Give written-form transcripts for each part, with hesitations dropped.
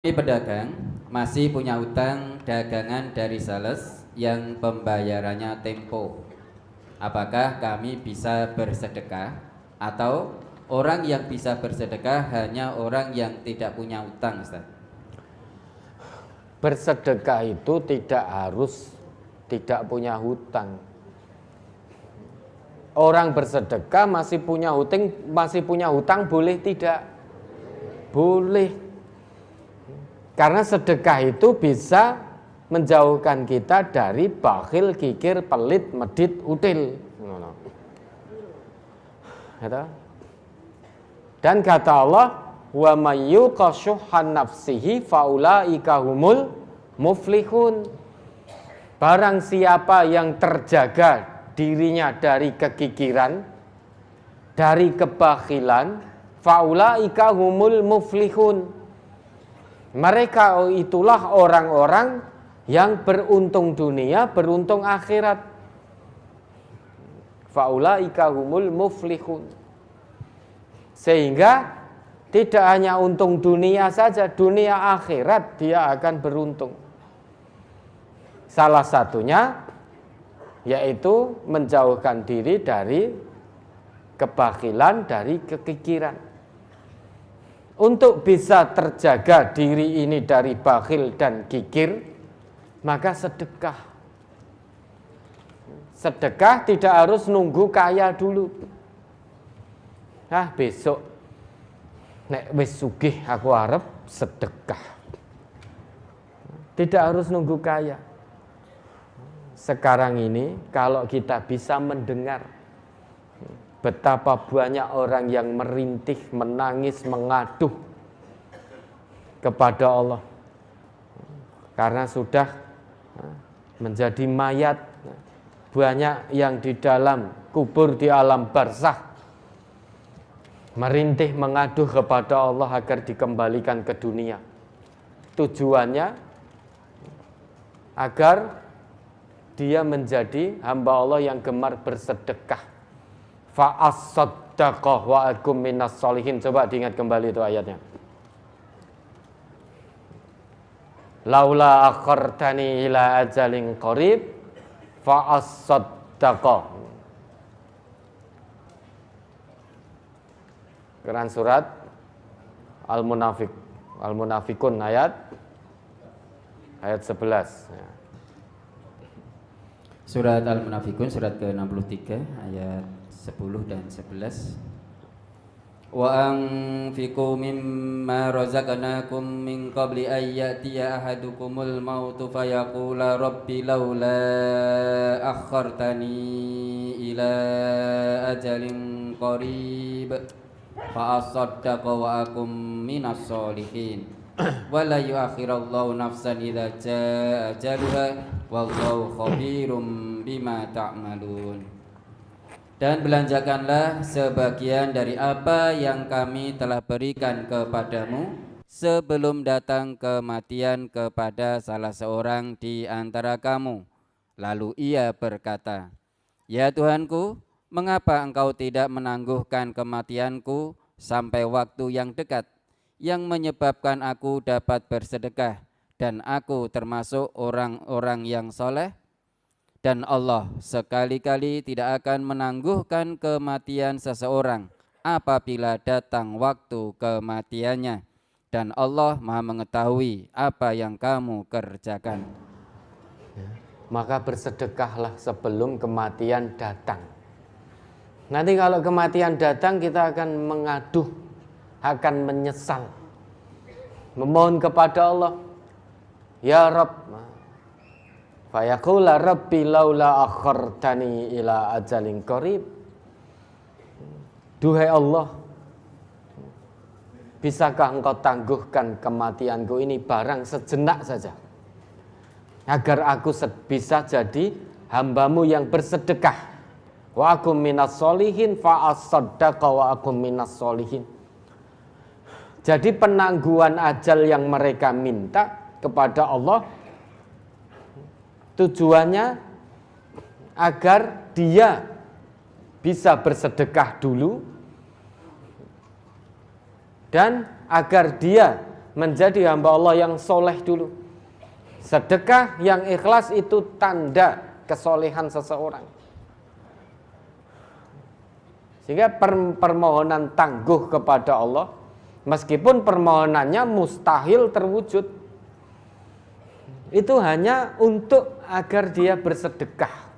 Ini pedagang masih punya utang dagangan dari sales yang pembayarannya tempo. Apakah kami bisa bersedekah atau orang yang bisa bersedekah hanya orang yang tidak punya utang, Ustaz? Bersedekah itu tidak harus tidak punya hutang. Orang bersedekah masih punya hutang boleh tidak? Boleh. Karena sedekah itu bisa menjauhkan kita dari bakhil, kikir, pelit, medit, util. Dan kata Allah, wa may yuqa syuhhan nafsihi faulaika humul muflihun. Barang siapa yang terjaga dirinya dari kekikiran, dari kebakhilan, faulaika humul muflihun. Mereka itulah orang-orang yang beruntung dunia, beruntung akhirat. Faulaika humul muflihun. Sehingga tidak hanya untung dunia saja, dunia akhirat dia akan beruntung. Salah satunya yaitu menjauhkan diri dari kebakhilan, dari kekikiran. Untuk bisa terjaga diri ini dari bakhil dan kikir, maka sedekah. Sedekah tidak harus nunggu kaya dulu. Besok nek wis sugih aku arep sedekah. Tidak harus nunggu kaya. Sekarang ini kalau kita bisa mendengar betapa banyak orang yang merintih, menangis, mengaduh kepada Allah karena sudah menjadi mayat. Banyak yang di dalam kubur, di alam barzakh, merintih, mengaduh kepada Allah agar dikembalikan ke dunia. Tujuannya agar dia menjadi hamba Allah yang gemar bersedekah. Fa'as-saddaqah wa akum minas solihin. Coba diingat kembali itu ayatnya. Laula akhartani ila ajalin qarib fa'as-saddaqah. Quran surat Al-Munafikun ayat 11. Surat Al-Munafikun surat ke-63 ayat 10 dan 11. Wa anfiqu mimma razaqnakum min qabli an ya'tiya ahadukumul mautu fayaqula rabbi laula akhartani ila ajalin qarib fa asaddaqa wa akum minas solihin wa la yu'akhirallahu nafsan idza jaa ajaluha wallahu khabirum bima ta'malun. Dan belanjakanlah sebagian dari apa yang kami telah berikan kepadamu sebelum datang kematian kepada salah seorang di antara kamu. Lalu ia berkata, ya Tuhanku, mengapa engkau tidak menangguhkan kematianku sampai waktu yang dekat, yang menyebabkan aku dapat bersedekah dan aku termasuk orang-orang yang soleh? Dan Allah sekali-kali tidak akan menangguhkan kematian seseorang apabila datang waktu kematiannya. Dan Allah Maha mengetahui apa yang kamu kerjakan. Maka bersedekahlah sebelum kematian datang. Nanti kalau kematian datang kita akan mengaduh, akan menyesal, memohon kepada Allah, ya Rabb, fayaqula rabbi laula akhartani ila ajalin qarib. Duhai Allah, bisakah engkau tangguhkan kematianku ini barang sejenak saja, agar aku bisa jadi hambamu yang bersedekah. Wa akum minas solihin fa asaddaqa wa akum minas solihin. Jadi penangguhan ajal yang mereka minta kepada Allah tujuannya agar dia bisa bersedekah dulu dan agar dia menjadi hamba Allah yang soleh dulu. Sedekah yang ikhlas itu tanda kesolehan seseorang. Sehingga permohonan tangguh kepada Allah, meskipun permohonannya mustahil terwujud, itu hanya untuk agar dia bersedekah.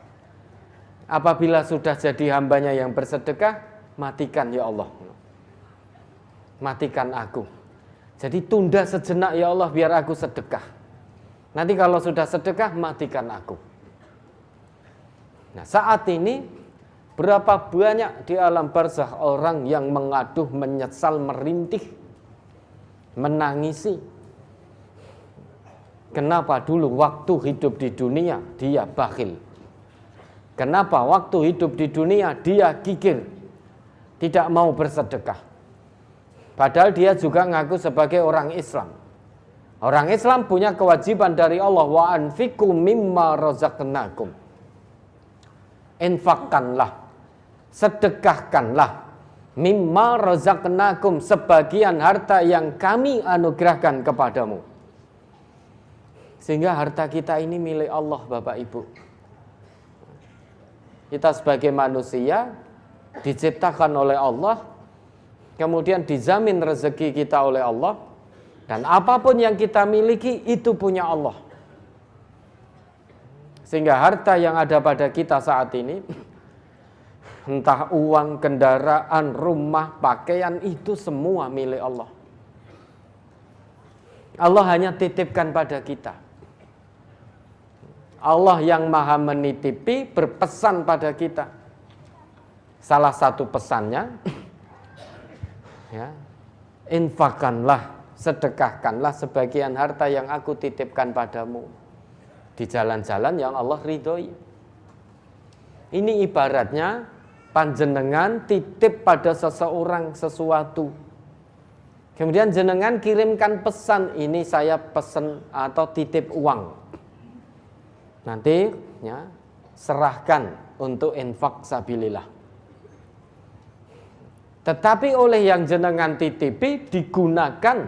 Apabila sudah jadi hambanya yang bersedekah, matikan ya Allah, matikan aku. Jadi tunda sejenak ya Allah biar aku sedekah. Nanti kalau sudah sedekah, matikan aku. Nah, saat ini berapa banyak di alam barzakh orang yang mengaduh, menyesal, merintih, menangisi. Kenapa dulu waktu hidup di dunia dia bakhil? Kenapa waktu hidup di dunia dia gigir, tidak mau bersedekah? Padahal dia juga ngaku sebagai orang Islam. Orang Islam punya kewajiban dari Allah, wa anfiqu mimma razaqnakum. Infakkanlah, sedekahkanlah mimma razaqnakum, sebagian harta yang kami anugerahkan kepadamu. Sehingga harta kita ini milik Allah, Bapak Ibu. Kita sebagai manusia diciptakan oleh Allah, kemudian dijamin rezeki kita oleh Allah, dan apapun yang kita miliki itu punya Allah. Sehingga harta yang ada pada kita saat ini, entah uang, kendaraan, rumah, pakaian, itu semua milik Allah. Allah hanya titipkan pada kita. Allah yang maha menitipi berpesan pada kita. Salah satu pesannya, ya, infakkanlah, sedekahkanlah sebagian harta yang aku titipkan padamu di jalan-jalan yang Allah ridhoi. Ini ibaratnya panjenengan titip pada seseorang sesuatu, kemudian jenengan kirimkan pesan, ini saya pesen atau titip uang, nanti ya, serahkan untuk infak sabilillah. Tetapi oleh yang jenengan titipi digunakan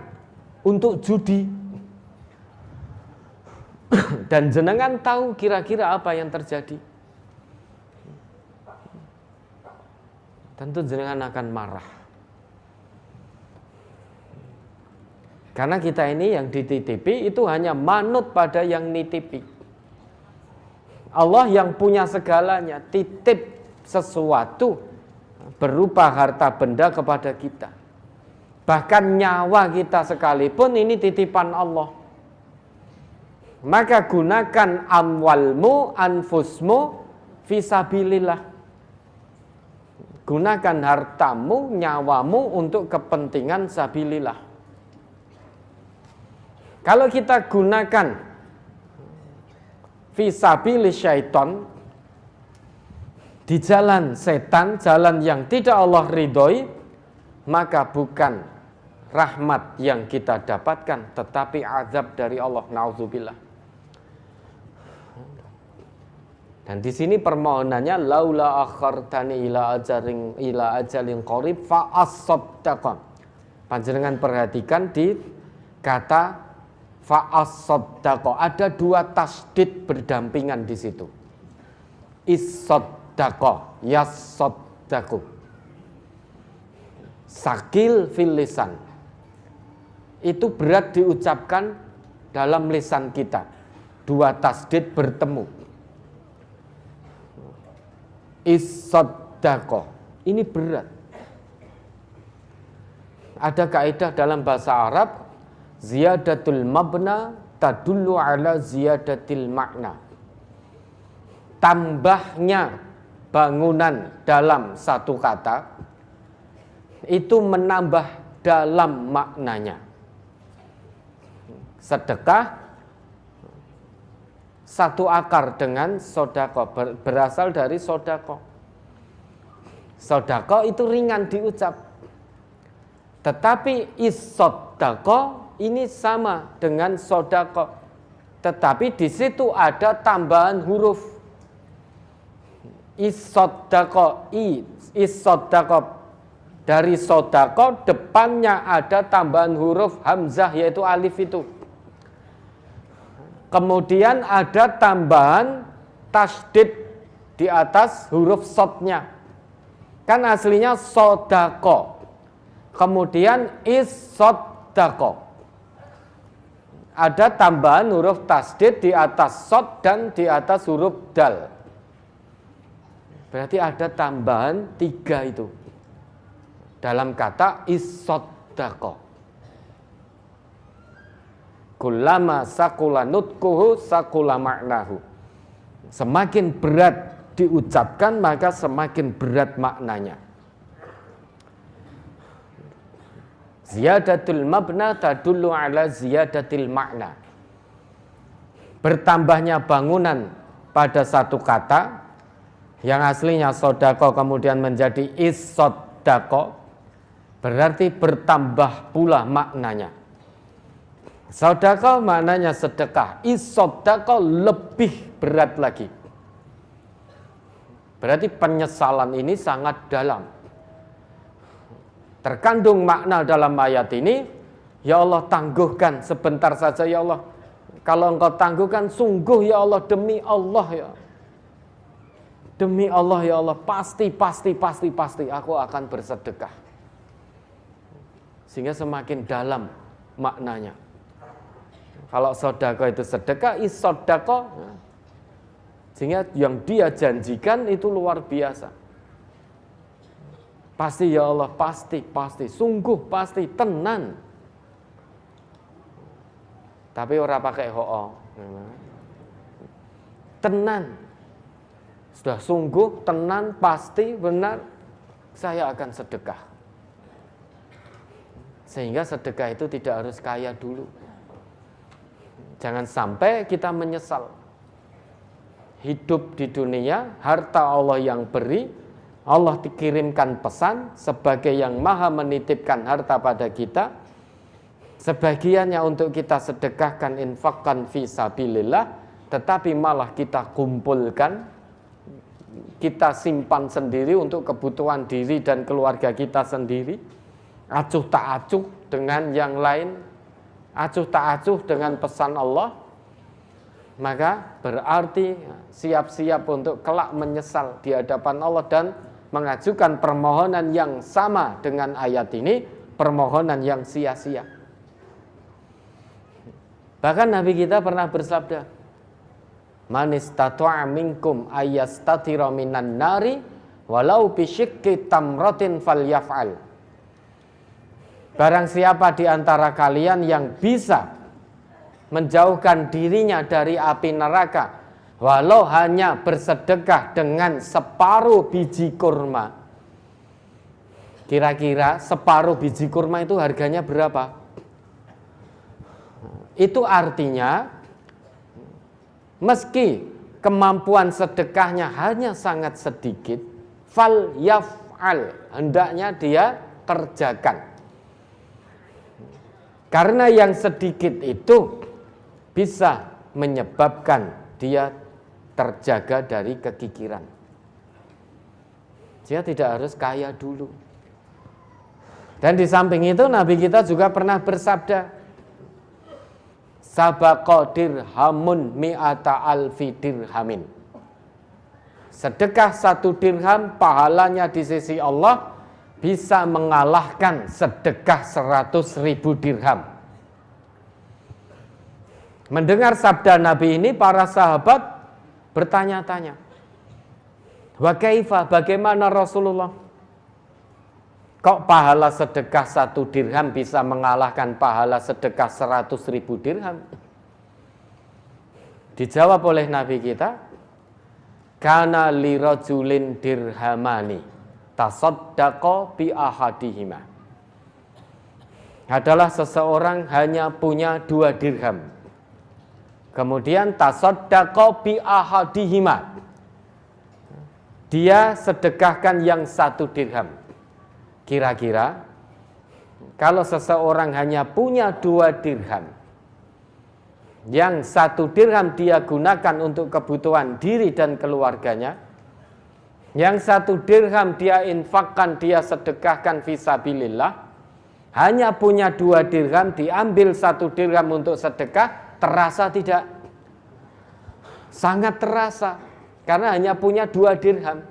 untuk judi. Dan jenengan tahu kira-kira apa yang terjadi. Tentu jenengan akan marah. Karena kita ini yang dititipi itu hanya manut pada yang nitipi. Allah yang punya segalanya titip sesuatu berupa harta benda kepada kita. Bahkan nyawa kita sekalipun ini titipan Allah. Maka gunakan amwalmu, anfusmu fisabilillah. Gunakan hartamu, nyawamu untuk kepentingan sabilillah. Kalau kita gunakan fisabilis syaiton, di jalan setan, jalan yang tidak Allah ridhoi, maka bukan rahmat yang kita dapatkan, tetapi azab dari Allah. Nauzubillah. Dan di sini permohonannya, laula akhartani ila ajalin qarib fa as-saddaqah. Panjenengan perhatikan di kata fa as-saddaqah, ada dua tasdid berdampingan di situ. Is-saddaqah, yas-saddaqu. Sakil fil lisan. Itu berat diucapkan dalam lisan kita. Dua tasdid bertemu. Is-saddaqah, ini berat. Ada kaidah dalam bahasa Arab, ziyadatul mabna tadullu ala ziyadatil makna. Tambahnya bangunan dalam satu kata itu menambah dalam maknanya. Sedekah satu akar dengan sodako, berasal dari sodako. Sodako itu ringan diucap. Tetapi is-sodako ini sama dengan sodako. Tetapi di situ ada tambahan huruf. Is-sodako, dari sodako depannya ada tambahan huruf hamzah yaitu alif itu. Kemudian ada tambahan tasydid di atas huruf sodnya. Kan aslinya sodako. Kemudian is-sodako. Ada tambahan huruf tasydid di atas sod dan di atas huruf dal. Berarti ada tambahan 3 itu dalam kata is-sodako. Kullama sakula nutkuhu sakula maknahu. Semakin berat diucapkan maka semakin berat maknanya. Ziyadatul mabna tadullu ala ziyadatil makna. Bertambahnya bangunan pada satu kata yang aslinya sodako kemudian menjadi is-sodako, berarti bertambah pula maknanya. Sodako maknanya sedekah, is-sodako lebih berat lagi. Berarti penyesalan ini sangat dalam. Terkandung makna dalam ayat ini, ya Allah tangguhkan sebentar saja ya Allah. Kalau engkau tangguhkan sungguh ya Allah, demi Allah ya. Demi Allah ya Allah, pasti aku akan bersedekah. Sehingga semakin dalam maknanya. Kalau sodako itu sedekah, is-sodako, sehingga yang dia janjikan itu luar biasa. Pasti ya Allah, pasti, sungguh pasti, tenan. Tapi orang pakai ho'o. Tenan. Sudah sungguh, tenan, pasti, benar, saya akan sedekah. Sehingga sedekah itu tidak harus kaya dulu. Jangan sampai kita menyesal. Hidup di dunia, harta Allah yang beri, Allah dikirimkan pesan sebagai yang maha menitipkan harta pada kita. Sebagiannya untuk kita sedekahkan, infakkan fi sabilillah, tetapi malah kita kumpulkan, kita simpan sendiri untuk kebutuhan diri dan keluarga kita sendiri. Acuh tak acuh dengan yang lain, acuh tak acuh dengan pesan Allah, maka berarti siap-siap untuk kelak menyesal di hadapan Allah dan mengajukan permohonan yang sama dengan ayat ini, permohonan yang sia-sia. Bahkan Nabi kita pernah bersabda, man istata'a minkum ayyastatira minan nari walau bisyikki tamratin falyaf'al. Barang siapa di antara kalian yang bisa menjauhkan dirinya dari api neraka walau hanya bersedekah dengan separuh biji kurma. Kira-kira separuh biji kurma itu harganya berapa? Itu artinya meski kemampuan sedekahnya hanya sangat sedikit, fal yaf'al, hendaknya dia kerjakan. Karena yang sedikit itu bisa menyebabkan dia terjaga dari kekikiran. Dia tidak harus kaya dulu. Dan di samping itu Nabi kita juga pernah bersabda, sabaqa dirhamun mi'ata alfi dirhamin. Sedekah 1 dirham pahalanya di sisi Allah bisa mengalahkan sedekah 100.000 dirham. Mendengar sabda Nabi ini, para sahabat bertanya-tanya, wa kaifa, bagaimana Rasulullah? Kok pahala sedekah 1 dirham bisa mengalahkan pahala sedekah 100.000 dirham? Dijawab oleh Nabi kita, kana lirajulin dirhamani tasaddaqa bi ahadihima. Adalah seseorang hanya punya 2 dirham. Kemudian tasaddaqa bi ahadihima. Dia sedekahkan yang 1 dirham. Kira-kira kalau seseorang hanya punya 2 dirham, yang 1 dirham dia gunakan untuk kebutuhan diri dan keluarganya, Yang 1 dirham dia infakkan, dia sedekahkan fisabilillah, hanya punya 2 dirham, diambil 1 dirham untuk sedekah, terasa tidak? Sangat terasa, karena hanya punya 2 dirham.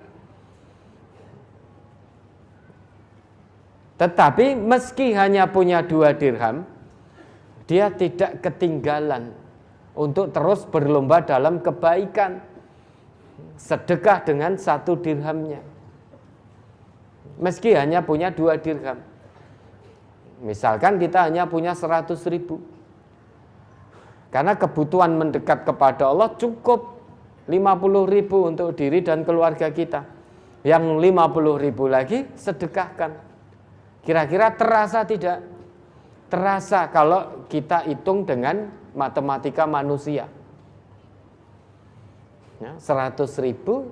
Tetapi meski hanya punya 2 dirham, dia tidak ketinggalan untuk terus berlomba dalam kebaikan. Sedekah dengan 1 dirhamnya, meski hanya punya 2 dirham. Misalkan kita hanya punya 100 ribu, karena kebutuhan mendekat kepada Allah cukup 50 ribu untuk diri dan keluarga kita. Yang 50 ribu lagi sedekahkan. Kira-kira terasa tidak? Terasa kalau kita hitung dengan matematika manusia. 100 ribu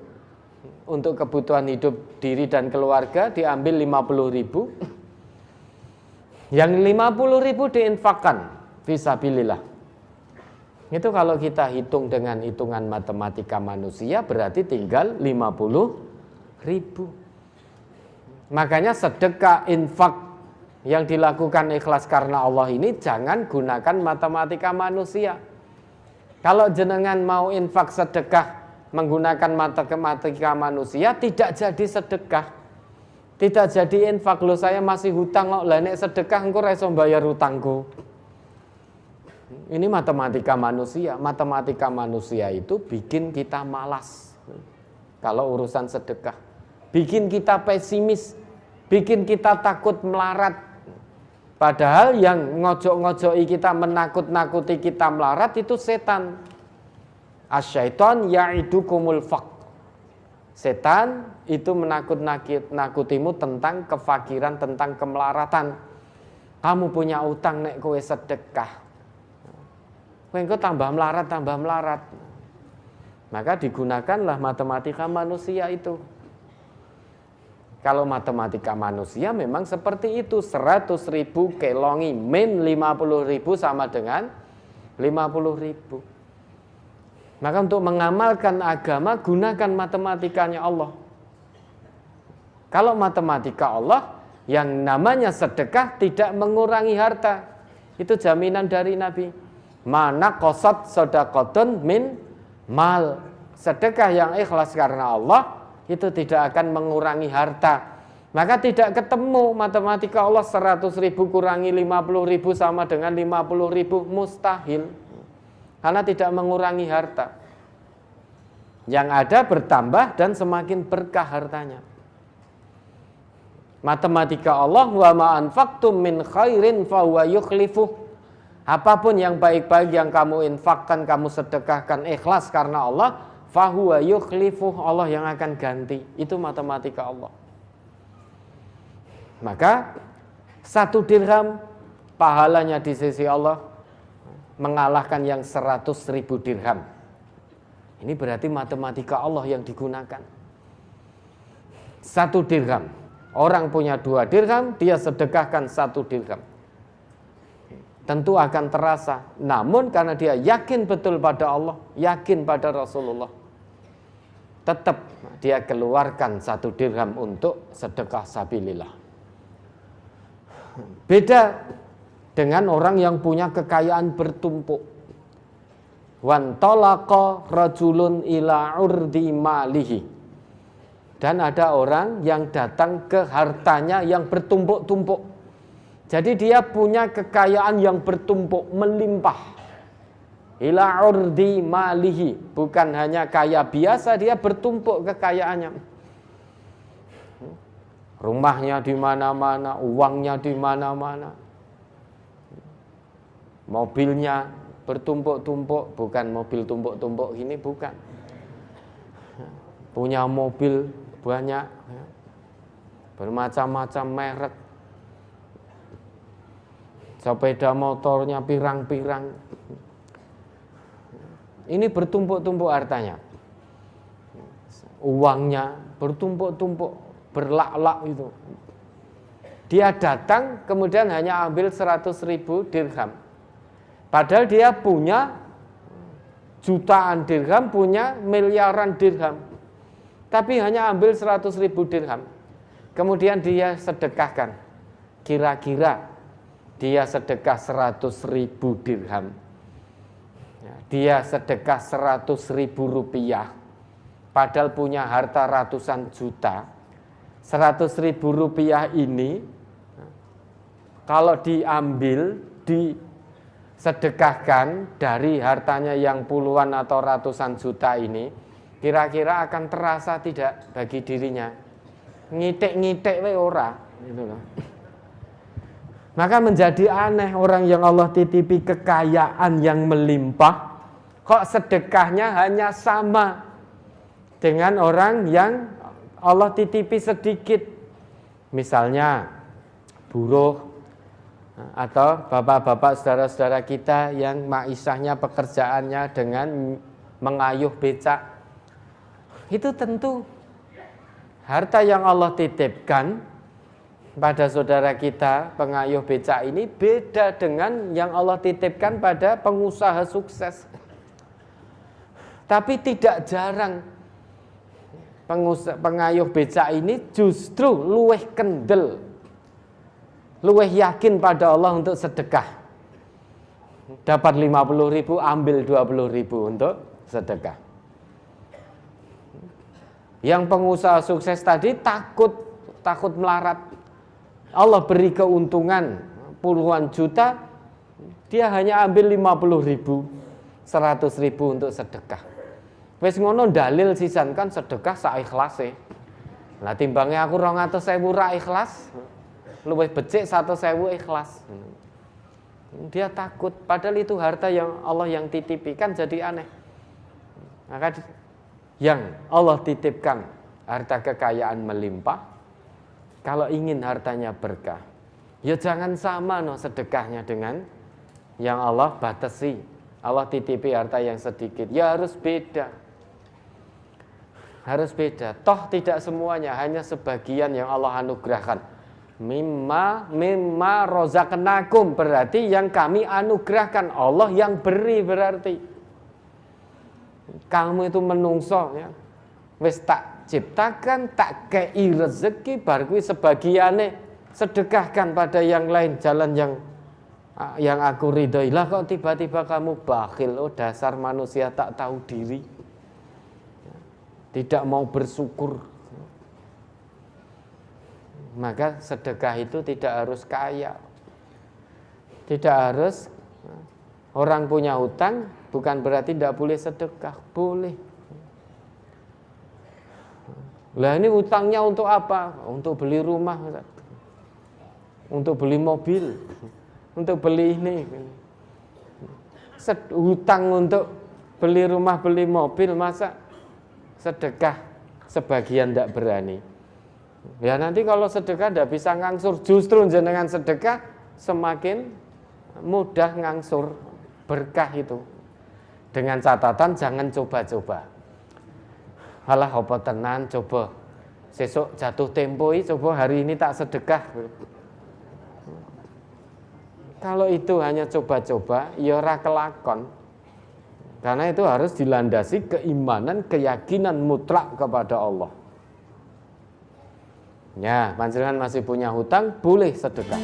untuk kebutuhan hidup diri dan keluarga diambil 50 ribu. Yang 50 ribu diinfakkan fisabilillah. Itu kalau kita hitung dengan hitungan matematika manusia berarti tinggal 50 ribu. Makanya sedekah infak yang dilakukan ikhlas karena Allah ini jangan gunakan matematika manusia. Kalau jenengan mau infak sedekah menggunakan matematika manusia, tidak jadi sedekah, tidak jadi infak. Loh, saya masih hutang kok, lah nek sedekah engko ra iso bayar hutangku. Ini matematika manusia. Matematika manusia itu bikin kita malas kalau urusan sedekah, bikin kita pesimis, bikin kita takut melarat. Padahal yang ngojok-ngojoki kita, menakut-nakuti kita melarat itu setan. Asyaiton ya'idukumul faqr. Setan itu menakut-nakutimu tentang kefakiran, tentang kemelaratan. Kamu punya utang nek kowe sedekah, kowe engko tambah melarat. Maka digunakanlah matematika manusia itu. Kalau matematika manusia memang seperti itu, 100 ribu kelongi min 50 ribu sama dengan 50 ribu. Maka untuk mengamalkan agama, gunakan matematikanya Allah. Kalau matematika Allah, yang namanya sedekah tidak mengurangi harta. Itu jaminan dari Nabi. Mana qasat shadaqatun min mal. Sedekah yang ikhlas karena Allah, itu tidak akan mengurangi harta. Maka tidak ketemu matematika Allah 100 ribu kurangi 50 ribu sama dengan 50 ribu. Mustahil. Karena tidak mengurangi harta. Yang ada bertambah dan semakin berkah hartanya. Matematika Allah, wa ma anfaqtum min khairin fa huwa yukhlifuh. Apapun yang baik-baik yang kamu infakkan, kamu sedekahkan ikhlas karena Allah, fa huwa yukhlifuh, Allah yang akan ganti. Itu matematika Allah. Maka 1 dirham pahalanya di sisi Allah mengalahkan yang 100 ribu dirham. Ini berarti matematika Allah yang digunakan. 1 dirham. Orang punya 2 dirham, dia sedekahkan 1 dirham. Tentu akan terasa. Namun karena dia yakin betul pada Allah, yakin pada Rasulullah, tetap dia keluarkan 1 dirham untuk sedekah sabilillah. Beda dengan orang yang punya kekayaan bertumpuk. Wan talaqa rajulun ila urdi malihi. Dan ada orang yang datang ke hartanya yang bertumpuk-tumpuk. Jadi dia punya kekayaan yang bertumpuk, melimpah. Ila urdi malihi, bukan hanya kaya biasa, dia bertumpuk kekayaannya. Rumahnya di mana-mana, uangnya di mana-mana. Mobilnya bertumpuk-tumpuk, bukan mobil tumpuk-tumpuk ini, bukan. Punya mobil banyak, bermacam-macam merek. Sepeda motornya pirang-pirang. Ini bertumpuk-tumpuk hartanya. Uangnya bertumpuk-tumpuk, berlak-lak itu. Dia datang kemudian hanya ambil 100 ribu dirham. Padahal dia punya jutaan dirham, punya miliaran dirham. tapi hanya ambil 100.000 dirham. Kemudian dia sedekahkan. Kira-kira dia sedekah 100.000 dirham. Dia sedekah 100.000 rupiah. Padahal punya harta ratusan juta. 100.000 rupiah ini kalau diambil, disedekahkan dari hartanya yang puluhan atau ratusan juta ini, kira-kira akan terasa tidak bagi dirinya? Ngitik-ngitik we ora, gitu loh. Maka menjadi aneh orang yang Allah titipi kekayaan yang melimpah, kok sedekahnya hanya sama dengan orang yang Allah titipi sedikit. Misalnya buruh atau bapak-bapak saudara-saudara kita yang maisahnya pekerjaannya dengan mengayuh becak. Itu tentu harta yang Allah titipkan pada saudara kita pengayuh becak ini beda dengan yang Allah titipkan pada pengusaha sukses. Tapi tidak jarang pengayuh becak ini justru luweh kendel, luweh yakin pada Allah untuk sedekah. Dapat 50.000, ambil 20.000 untuk sedekah. Yang pengusaha sukses tadi takut melarat. Allah beri keuntungan puluhan juta, dia hanya ambil 50.000, 100.000 untuk sedekah. Wes ngono dalil sisan kan sedekah saikhlase. Lah timbangnya aku 200.000 ra ikhlas, luwih becik 100.000 ikhlas. Dia takut, padahal itu harta yang Allah yang titipi, kan jadi aneh. Maka yang Allah titipkan harta kekayaan melimpah, kalau ingin hartanya berkah, ya jangan sama sedekahnya dengan yang Allah batasi. Allah titipi harta yang sedikit, ya harus beda. Harus beda. Toh tidak semuanya, hanya sebagian yang Allah anugerahkan. Mimma rozaqnakum, berarti yang kami anugerahkan. Allah yang beri berarti. Kamu itu menungso ya. Wis tak ciptakan, tak kei rezeki, bar kuwi sebagiane sedekahkan pada yang lain, jalan yang aku ridhoi. Lah kok tiba-tiba kamu bakhil, oh dasar manusia tak tahu diri. Tidak mau bersyukur. Maka sedekah itu tidak harus kaya. Tidak harus orang punya hutang, bukan berarti tidak boleh sedekah, boleh. Lah ini hutangnya untuk apa? Untuk beli rumah, untuk beli mobil, untuk beli ini. Hutang untuk beli rumah, beli mobil, masa sedekah sebagian tidak berani. Ya nanti kalau sedekah tidak bisa ngangsur, justru jenengan sedekah semakin mudah ngangsur berkah itu. Dengan catatan jangan coba-coba. Alah apa tenan coba sesuk jatuh tempo coba hari ini tak sedekah. Kalau itu hanya coba-coba, ya ora kelakon. Karena itu harus dilandasi keimanan, keyakinan mutlak kepada Allah. Ya, panjenengan masih punya hutang, boleh sedekah.